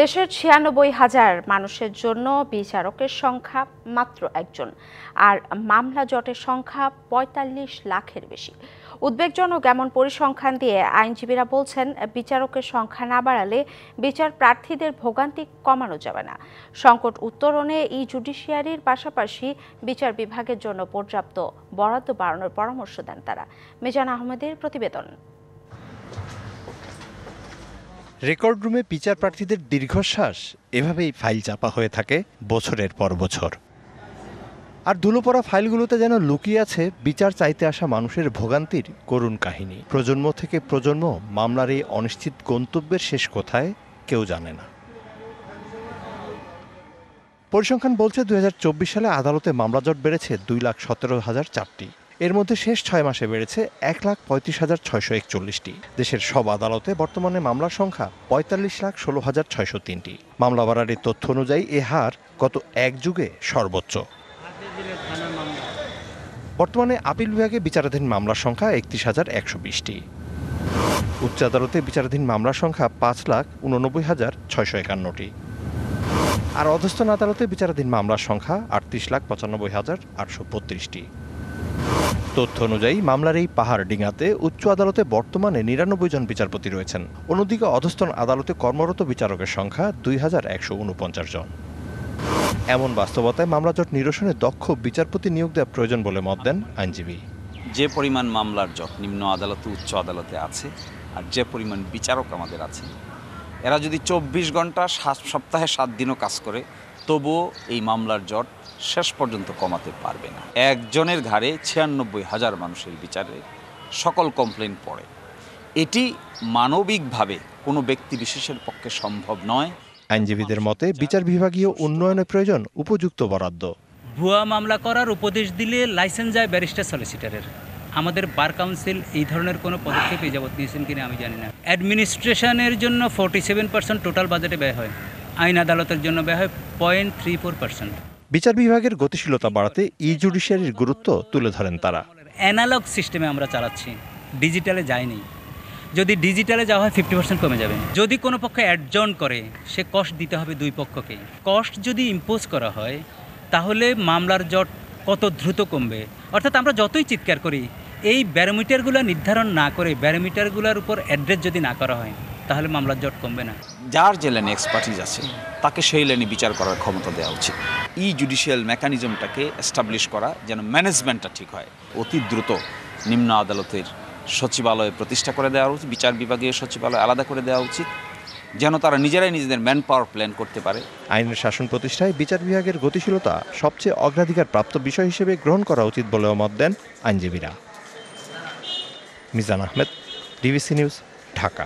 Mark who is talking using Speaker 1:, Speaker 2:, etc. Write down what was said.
Speaker 1: দেশের ৯৬,০০০ মানুষের জন্য বিচারকের সংখ্যা মাত্র একজন, আর মামলা জটের সংখ্যা ৪৫ লাখের বেশি। উদ্বেগজনক এমন পরিসংখ্যান দিয়ে আইনজীবীরা বলছেন, বিচারকের সংখ্যা না বাড়ালে বিচার প্রার্থীদের ভোগান্তি কমানো যাবে না। সংকট উত্তরণে জুডিশিয়ারির পাশাপাশি বিচার বিভাগের জন্য পর্যাপ্ত বরাদ্দ বাড়ানোর পরামর্শ দেন তারা। মিজান আহমেদের প্রতিবেদন।
Speaker 2: রেকর্ড রুমে বিচার প্রার্থীদের দীর্ঘশ্বাস এভাবেই ফাইল চাপা হয়ে থাকে বছরের পর বছর। আর ধুলোপড়া ফাইলগুলোতে যেন লুকিয়ে আছে বিচার চাইতে আসা মানুষের ভোগান্তির করুণ কাহিনী। প্রজন্ম থেকে প্রজন্ম মামলার এই অনিশ্চিত গন্তব্যের শেষ কোথায় কেউ জানে না। পরিসংখ্যান বলছে ২০২৪ সালে আদালতে মামলা জট বেড়েছে ২,১৭,০০০ এর মধ্যে শেষ ৬ মাসে বেড়েছে ১,৩৫,৬৪১টি। দেশের সব আদালতে বর্তমানে মামলার সংখ্যা ৪৫,১৬,৬০৩টি। মামলা বাড়ার এই তথ্য অনুযায়ী এ হার গত এক যুগে সর্বোচ্চ। বর্তমানে আপিল বিভাগে বিচারাধীন মামলার সংখ্যা ৩১,১২০টি। উচ্চ আদালতে বিচারাধীন মামলার সংখ্যা ৫,৮৯,৬৫১টি। আর অধস্তন আদালতে বিচারাধীন মামলার সংখ্যা ৩৮,৯৫,৮৩২টি। তথ্য অনুযায়ী মামলার এই পাহাড় ডিঙাতে উচ্চ আদালতে বর্তমানে ৯৯ জন বিচারপতি রয়েছেন। অন্যদিকে অধস্তন আদালতে কর্মরত বিচারকের সংখ্যা ২,১৪৯ জন। এমন বাস্তবতায় মামলা জট নিরসনে দক্ষ বিচারপতি নিয়োগ দেওয়া প্রয়োজন বলে মত দেন আইনজীবী।
Speaker 3: যে পরিমাণ মামলার জট নিম্ন আদালতে উচ্চ আদালতে আছে, আর যে পরিমাণ বিচারক আমাদের আছে, এরা যদি ২৪ ঘন্টা সপ্তাহে ৭ দিনও কাজ করে, তবুও এই মামলার জট শেষ পর্যন্ত কমাতে পারবে না। একজনের ঘাড়ে ৯৬,০০০ মানুষের বিচারে সকল কমপ্লেন পড়ে। এটি মানবিকভাবে কোনো ব্যক্তি বিশেষের পক্ষে সম্ভব নয়।
Speaker 2: আইনজীবীদের মতে বিচার বিভাগীয় উন্নয়নের প্রয়োজন উপযুক্ত বরাদ্দ।
Speaker 4: ভুয়া মামলা করার উপদেশ দিলে লাইসেন্স যায় ব্যারিস্টার সলিসিটারের। আমাদের বার কাউন্সিল এই ধরনের কোনো পদক্ষেপ এই যাবৎ নিয়েছেন কিনা আমি জানি না। অ্যাডমিনিস্ট্রেশনের জন্য 47% টোটাল বাজেটে ব্যয় হয়, আইন আদালতের জন্য ব্যয় হয় 0.34%।
Speaker 2: বিচার বিভাগের গতিশীলতা বাড়াতে জুডিশিয়ারির গুরুত্ব তুলে ধরেন তারা।
Speaker 4: অ্যানালগ সিস্টেমে আমরা চালাচ্ছি, ডিজিটালে যায়নি। যদি ডিজিটালে যাওয়া হয় 50% কমে যাবে। যদি কোনো পক্ষ অ্যাডজর্ন করে, সে কস্ট দিতে হবে দুই পক্ষকে। কস্ট যদি ইম্পোজ করা হয়, তাহলে মামলার জট কত দ্রুত কমবে। অর্থাৎ আমরা যতই চিৎকার করি, এই ব্যারোমিটারগুলো নির্ধারণ না করে ব্যারোমিটারগুলোর উপর অ্যাড্রেস যদি না করা হয়, তাহলে মামলার জট কমবে না।
Speaker 3: যার যে লাইনে এক্সপার্টিস আছে তাকে সেই লাইনে বিচার করার ক্ষমতা দেওয়া উচিত। জুডিশিয়াল মেকানিজমটাকে এস্টাবলিশ করা, যেন ম্যানেজমেন্টটা ঠিক হয়। অতি দ্রুত নিম্ন আদালতের সচিবালয় প্রতিষ্ঠা করে দেওয়া উচিত, বিচার বিভাগীয় সচিবালয় আলাদা করে দেওয়া উচিত, যেন তারা নিজেরাই নিজেদের ম্যান পাওয়ার প্ল্যান করতে পারে।
Speaker 2: আইনের শাসন প্রতিষ্ঠায় বিচার বিভাগের গতিশীলতা সবচেয়ে অগ্রাধিকার প্রাপ্ত বিষয় হিসেবে গ্রহণ করা উচিত বলেও মত দেন আইনজীবীরা। Mizan Ahmed, DBC news, Dhaka.